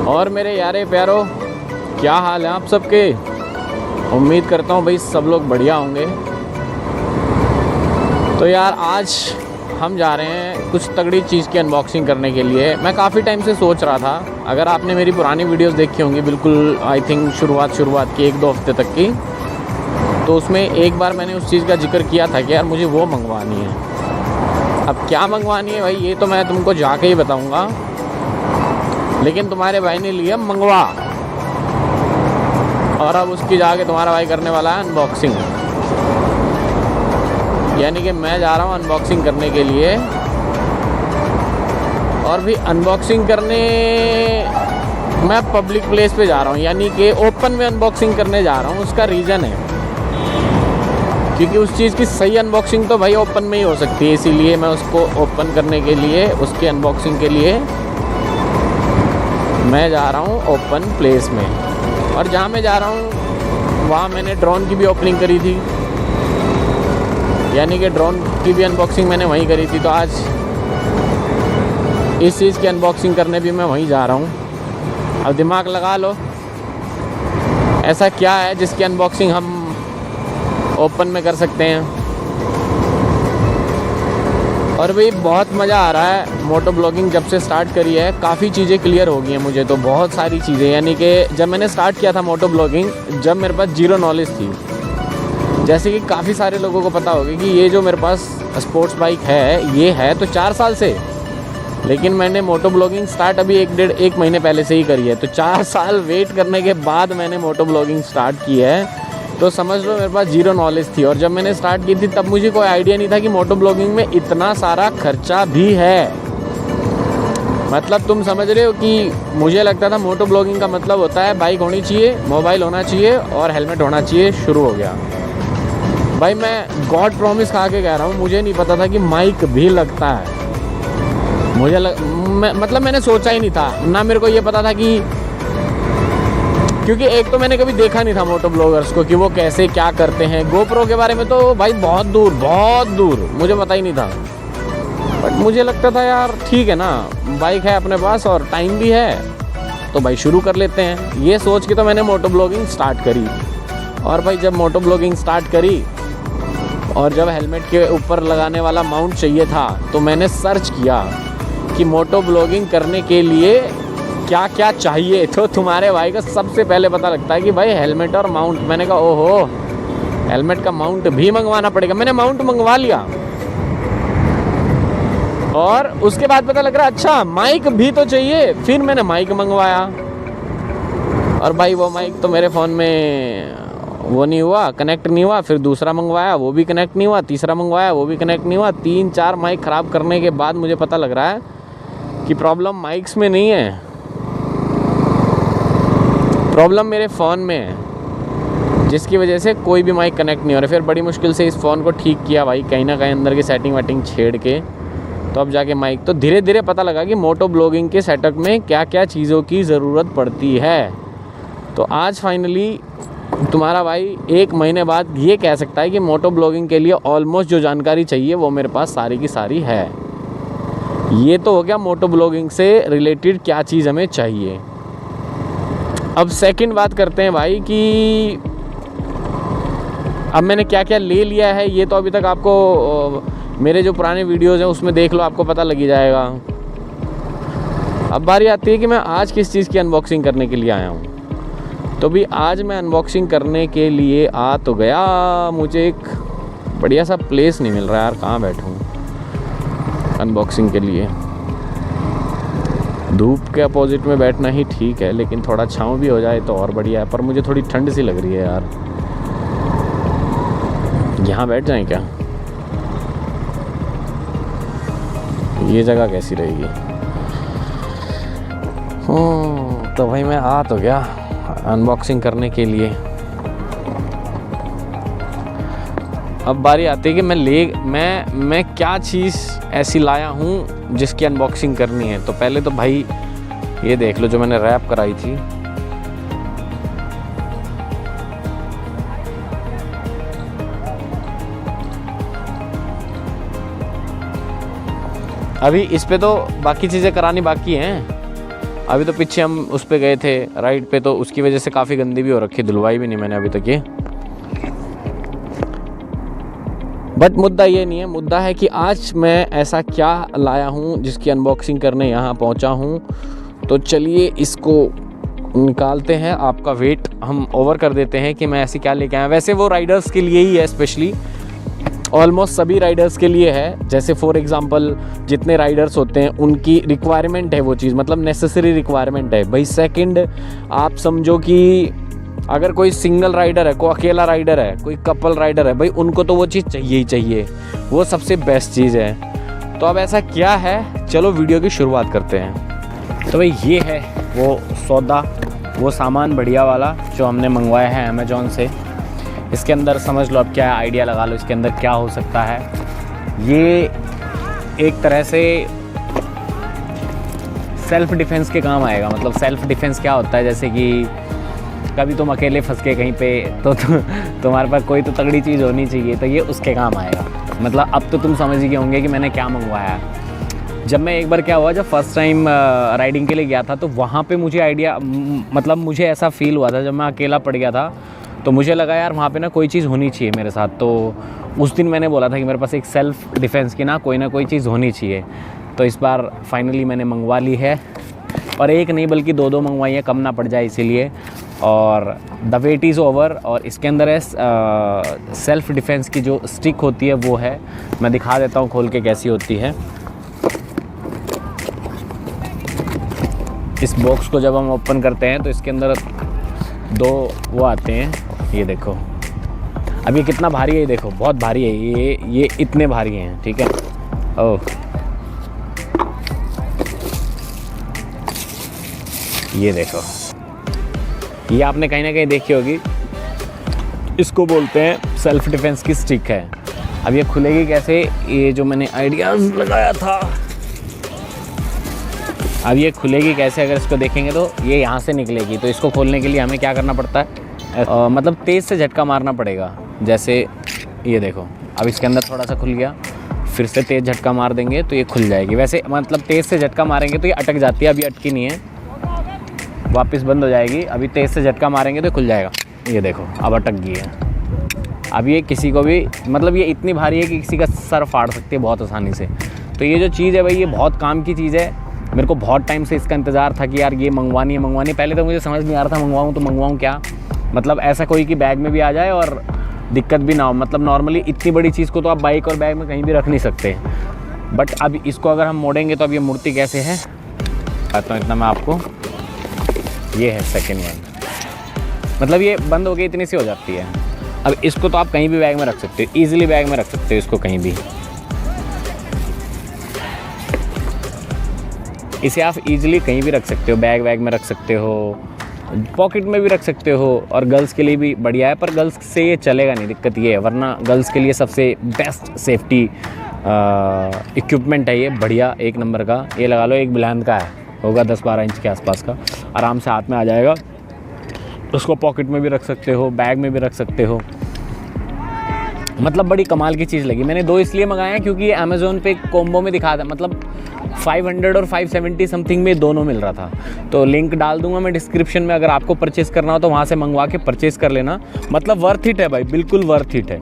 और मेरे यारे प्यारो, क्या हाल है आप सबके। उम्मीद करता हूँ भाई सब लोग बढ़िया होंगे। तो यार आज हम जा रहे हैं कुछ तगड़ी चीज़ की अनबॉक्सिंग करने के लिए। मैं काफ़ी टाइम से सोच रहा था, अगर आपने मेरी पुरानी वीडियोस देखी होंगी बिल्कुल आई थिंक शुरुआत की 1-2 हफ्ते तक की, तो उसमें एक बार मैंने उस चीज़ का जिक्र किया था कि यार मुझे वो मंगवानी है। अब क्या मंगवानी है भाई ये तो मैं तुमको जाके ही बताऊँगा, लेकिन तुम्हारे भाई ने लिया मंगवा, और अब उसकी जाके तुम्हारा भाई करने वाला है अनबॉक्सिंग। यानी कि मैं जा रहा हूँ अनबॉक्सिंग करने के लिए, और भी अनबॉक्सिंग करने मैं पब्लिक प्लेस पे जा रहा हूँ, यानी कि ओपन में अनबॉक्सिंग करने जा रहा हूँ। उसका रीज़न है क्योंकि उस चीज़ की सही अनबॉक्सिंग तो भाई ओपन में ही हो सकती है, इसीलिए मैं उसको ओपन करने के लिए, उसके अनबॉक्सिंग के लिए मैं जा रहा हूँ ओपन प्लेस में। और जहाँ मैं जा रहा हूँ वहाँ मैंने ड्रोन की भी ओपनिंग करी थी, यानी कि ड्रोन की भी अनबॉक्सिंग मैंने वहीं करी थी। तो आज इस चीज़ की अनबॉक्सिंग करने भी मैं वहीं जा रहा हूँ। अब दिमाग लगा लो ऐसा क्या है जिसकी अनबॉक्सिंग हम ओपन में कर सकते हैं। और भाई बहुत मज़ा आ रहा है। मोटो ब्लॉगिंग जब से स्टार्ट करी है काफ़ी चीज़ें क्लियर हो गई हैं मुझे, तो बहुत सारी चीज़ें, यानी कि जब मैंने स्टार्ट किया था मोटो ब्लॉगिंग, जब मेरे पास जीरो नॉलेज थी, जैसे कि काफ़ी सारे लोगों को पता होगा कि ये जो मेरे पास स्पोर्ट्स बाइक है ये है तो 4 साल से, लेकिन मैंने मोटो ब्लॉगिंग स्टार्ट अभी 1 महीने पहले से ही करी है। तो 4 साल वेट करने के बाद मैंने मोटो ब्लॉगिंग स्टार्ट की है, तो समझ लो मेरे पास जीरो नॉलेज थी। और जब मैंने स्टार्ट की थी तब मुझे कोई आइडिया नहीं था कि मोटो ब्लॉगिंग में इतना सारा खर्चा भी है। मतलब तुम समझ रहे हो कि मुझे लगता था मोटो ब्लॉगिंग का मतलब होता है बाइक होनी चाहिए, मोबाइल होना चाहिए और हेलमेट होना चाहिए, शुरू हो गया। भाई मैं गॉड प्रॉमिस खा के कह रहा हूँ, मुझे नहीं पता था कि माइक भी लगता है। मतलब मैंने सोचा ही नहीं था ना, मेरे को ये पता था कि, क्योंकि एक तो मैंने कभी देखा नहीं था मोटो ब्लॉगर्स को कि वो कैसे क्या करते हैं। गोप्रो के बारे में तो भाई बहुत दूर मुझे पता ही नहीं था, बट मुझे लगता था यार ठीक है ना, बाइक है अपने पास और टाइम भी है तो भाई शुरू कर लेते हैं। ये सोच के तो मैंने मोटो ब्लॉगिंग स्टार्ट करी। और भाई जब मोटो ब्लॉगिंग स्टार्ट करी और जब हेलमेट के ऊपर लगाने वाला माउंट चाहिए था, तो मैंने सर्च किया कि मोटो ब्लॉगिंग करने के लिए क्या क्या चाहिए। तो तुम्हारे भाई का सबसे पहले पता लगता है कि भाई हेलमेट और माउंट। मैंने कहा ओहो, हेलमेट का माउंट भी मंगवाना पड़ेगा। मैंने माउंट मंगवा लिया और उसके बाद पता लग रहा अच्छा माइक भी तो चाहिए। फिर मैंने माइक मंगवाया और भाई वो माइक तो मेरे फ़ोन में वो नहीं हुआ, कनेक्ट नहीं हुआ। फिर दूसरा मंगवाया, वो भी कनेक्ट नहीं हुआ। तीसरा मंगवाया, वो भी कनेक्ट नहीं हुआ। 3-4 माइक ख़राब करने के बाद मुझे पता लग रहा है कि प्रॉब्लम माइक्स में नहीं है, प्रॉब्लम मेरे फ़ोन में है, जिसकी वजह से कोई भी माइक कनेक्ट नहीं हो रहा। फिर बड़ी मुश्किल से इस फ़ोन को ठीक किया भाई, कहीं ना कहीं अंदर की सेटिंग वेटिंग छेड़ के, तो अब जाके माइक, तो धीरे धीरे पता लगा कि मोटो ब्लॉगिंग के सेटअप में क्या क्या चीज़ों की ज़रूरत पड़ती है। तो आज फाइनली तुम्हारा भाई 1 महीने बाद ये कह सकता है कि मोटो ब्लॉगिंग के लिए ऑलमोस्ट जो जानकारी चाहिए वो मेरे पास सारी की सारी है। ये तो हो गया मोटो ब्लॉगिंग से रिलेटेड क्या चीज़ हमें चाहिए। अब सेकंड बात करते हैं भाई कि अब मैंने क्या क्या ले लिया है। ये तो अभी तक आपको मेरे जो पुराने वीडियोस हैं उसमें देख लो, आपको पता लग ही जाएगा। अब बारी आती है कि मैं आज किस चीज़ की अनबॉक्सिंग करने के लिए आया हूँ। तो भी आज मैं अनबॉक्सिंग करने के लिए आ तो गया, मुझे एक बढ़िया सा प्लेस नहीं मिल रहा यार, कहाँ बैठूँ अनबॉक्सिंग के लिए। धूप के अपोजिट में बैठना ही ठीक है, लेकिन थोड़ा छाँव भी हो जाए तो और बढ़िया है। पर मुझे थोड़ी ठंड सी लग रही है यार, यहाँ बैठ जाएं क्या? ये जगह कैसी रहेगी? तो भाई मैं आ तो गया अनबॉक्सिंग करने के लिए। अब बारी आती है कि मैं क्या चीज़ ऐसी लाया हूँ जिसकी अनबॉक्सिंग करनी है। तो पहले तो भाई ये देख लो जो मैंने रैप कराई थी। अभी इस पे तो बाकी चीज़ें करानी बाकी हैं, अभी तो पीछे हम उस पे गए थे राइड पे, तो उसकी वजह से काफ़ी गंदी भी हो रखी, धुलवाई भी नहीं मैंने अभी तक ये। बट मुद्दा ये नहीं है, मुद्दा है कि आज मैं ऐसा क्या लाया हूँ जिसकी अनबॉक्सिंग करने यहाँ पहुँचा हूँ। तो चलिए इसको निकालते हैं, आपका वेट हम ओवर कर देते हैं कि मैं ऐसे क्या लेके आया। वैसे वो राइडर्स के लिए ही है, स्पेशली ऑलमोस्ट सभी राइडर्स के लिए है। जैसे फॉर एग्जांपल जितने राइडर्स होते हैं उनकी रिक्वायरमेंट है वो चीज़, मतलब नेसेसरी रिक्वायरमेंट है भाई। सेकंड, आप समझो कि अगर कोई सिंगल राइडर है, कोई अकेला राइडर है, कोई कपल राइडर है, भाई उनको तो वो चीज़ चाहिए ही चाहिए, वो सबसे बेस्ट चीज़ है। तो अब ऐसा क्या है, चलो वीडियो की शुरुआत करते हैं। तो भाई ये है वो सौदा, वो सामान बढ़िया वाला जो हमने मंगवाया है अमेज़ॉन से। इसके अंदर समझ लो, अब क्या आइडिया लगा लो इसके अंदर क्या हो सकता है। ये एक तरह से सेल्फ़ डिफेंस के काम आएगा। मतलब सेल्फ़ डिफेंस क्या होता है, जैसे कि कभी तुम अकेले फंस गए कहीं पे, तो तुम्हारे पास कोई तो तगड़ी चीज़ होनी चाहिए, तो ये उसके काम आएगा। मतलब अब तो तुम समझ गए होंगे कि मैंने क्या मंगवाया है। जब मैं एक बार क्या हुआ, जब फर्स्ट टाइम राइडिंग के लिए गया था, तो वहाँ पे मुझे आइडिया, मतलब मुझे ऐसा फ़ील हुआ था जब मैं अकेला पड़ गया था, तो मुझे लगा यार वहाँ पे ना कोई चीज़ होनी चाहिए मेरे साथ। तो उस दिन मैंने बोला था कि मेरे पास एक सेल्फ़ डिफेंस की ना कोई चीज़ होनी चाहिए। तो इस बार फाइनली मैंने मंगवा ली है, और एक नहीं बल्कि दो मंगवाई है, कम ना पड़ जाए इसीलिए। और द वेट इज़ ओवर। और इसके अंदर है सेल्फ़ डिफेंस की जो स्टिक होती है वो है, मैं दिखा देता हूँ खोल के कैसी होती है। इस बॉक्स को जब हम ओपन करते हैं तो इसके अंदर दो वो आते हैं, ये देखो। अब ये कितना भारी है, ये देखो बहुत भारी है, ये इतने भारी हैं, ठीक है। ओह, ये देखो, ये आपने कहीं ना कहीं देखी होगी। इसको बोलते हैं सेल्फ डिफेंस की स्टिक है। अब ये खुलेगी कैसे, ये जो मैंने आइडियाज़ लगाया था, अब ये खुलेगी कैसे, अगर इसको देखेंगे तो ये यहाँ से निकलेगी। तो इसको खोलने के लिए हमें क्या करना पड़ता है, मतलब तेज़ से झटका मारना पड़ेगा। जैसे ये देखो, अब इसके अंदर थोड़ा सा खुल गया, फिर से तेज़ झटका मार देंगे तो ये खुल जाएगी। वैसे मतलब तेज़ से झटका मारेंगे तो ये अटक जाती है, अभी अटकी नहीं है, वापस बंद हो जाएगी। अभी तेज़ से झटका मारेंगे तो खुल जाएगा, ये देखो अब अटक गई है। अब ये किसी को भी, मतलब ये इतनी भारी है कि किसी का सर फाड़ सकती है बहुत आसानी से। तो ये जो चीज़ है भाई, ये बहुत काम की चीज़ है। मेरे को बहुत टाइम से इसका इंतज़ार था कि यार ये मंगवानी है। पहले तो मुझे समझ नहीं आ रहा था मंगवाऊँ तो मंगवाऊँ क्या, मतलब ऐसा कोई कि बैग में भी आ जाए और दिक्कत भी ना हो। मतलब नॉर्मली इतनी बड़ी चीज़ को तो आप बाइक और बैग में कहीं भी रख नहीं सकते, बट अब इसको अगर हम मोड़ेंगे तो अब ये मुड़ती कैसे है, कहता हूँ इतना मैं आपको। ये है सेकेंड वन, मतलब ये बंद हो गई इतनी सी हो जाती है। अब इसको तो आप कहीं भी बैग में रख सकते हो, ईजिली बैग में रख सकते हो इसको कहीं भी। इसे आप इजीली कहीं भी रख सकते हो, बैग में रख सकते हो, पॉकेट में भी रख सकते हो। और गर्ल्स के लिए भी बढ़िया है, पर गर्ल्स से ये चलेगा नहीं, दिक्कत ये है। वरना गर्ल्स के लिए सबसे बेस्ट सेफ्टी इक्विपमेंट है ये, बढ़िया एक नंबर का। ये लगा लो एक बुलंद का है, होगा 10-12 इंच के आसपास का, आराम से हाथ में आ जाएगा। उसको पॉकेट में भी रख सकते हो, बैग में भी रख सकते हो। मतलब बड़ी कमाल की चीज़ लगी। मैंने 2 इसलिए मंगाए हैं क्योंकि ये अमेज़ोन पे कॉम्बो में दिखा था, मतलब 500 और 570 समथिंग में दोनों मिल रहा था। तो लिंक डाल दूंगा मैं डिस्क्रिप्शन में, अगर आपको परचेज़ करना हो तो वहाँ से मंगवा के परचेज़ कर लेना। मतलब वर्थ इट है भाई, बिल्कुल वर्थ इट है।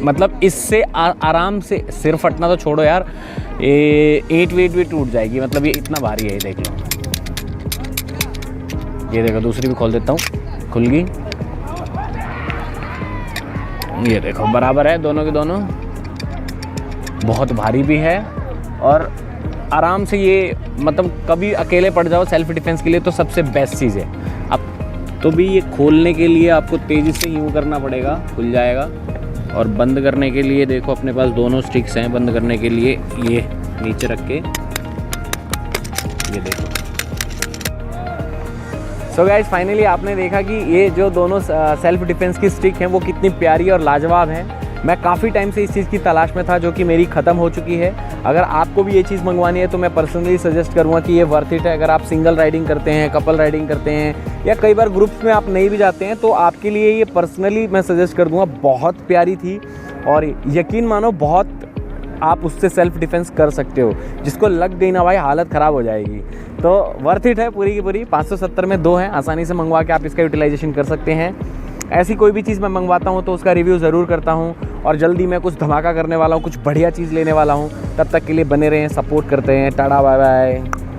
मतलब इससे आराम से, सिर फटना तो छोड़ो यार, ये 8 वेट भी टूट जाएगी। मतलब ये इतना भारी है, ये देख लो। ये देखो, दूसरी भी खोल देता हूँ, खुल गई। ये देखो बराबर है दोनों के दोनों, बहुत भारी भी है और आराम से ये, मतलब कभी अकेले पड़ जाओ सेल्फ डिफेंस के लिए तो सबसे बेस्ट चीज़ है। अब तो भी ये खोलने के लिए आपको तेज़ी से यूँ करना पड़ेगा, खुल जाएगा। और बंद करने के लिए देखो अपने पास दोनों स्टिक्स हैं बंद करने के लिए, ये नीचे रख के, ये देखो। सो गाइस फाइनली आपने देखा कि ये जो दोनों सेल्फ डिफेंस की स्टिक हैं वो कितनी प्यारी और लाजवाब हैं। मैं काफ़ी टाइम से इस चीज़ की तलाश में था, जो कि मेरी ख़त्म हो चुकी है। अगर आपको भी ये चीज़ मंगवानी है तो मैं पर्सनली सजेस्ट करूँगा कि ये वर्थ इट है। अगर आप सिंगल राइडिंग करते हैं, कपल राइडिंग करते हैं, या कई बार ग्रुप्स में आप नहीं भी जाते हैं, तो आपके लिए ये पर्सनली मैं सजेस्ट कर दूँगा। बहुत प्यारी थी और यकीन मानो बहुत आप उससे सेल्फ डिफेंस कर सकते हो। जिसको लग गई ना भाई हालत ख़राब हो जाएगी। तो वर्थ इट है पूरी की पूरी। 570 में 2 हैं, आसानी से मंगवा के आप इसका यूटिलाइजेशन कर सकते हैं। ऐसी कोई भी चीज़ मैं मंगवाता हूँ तो उसका रिव्यू ज़रूर करता हूँ, और जल्दी मैं कुछ धमाका करने वाला हूँ, कुछ बढ़िया चीज़ लेने वाला हूँ। तब तक के लिए बने रहें, सपोर्ट करते हैं। Tata bye bye.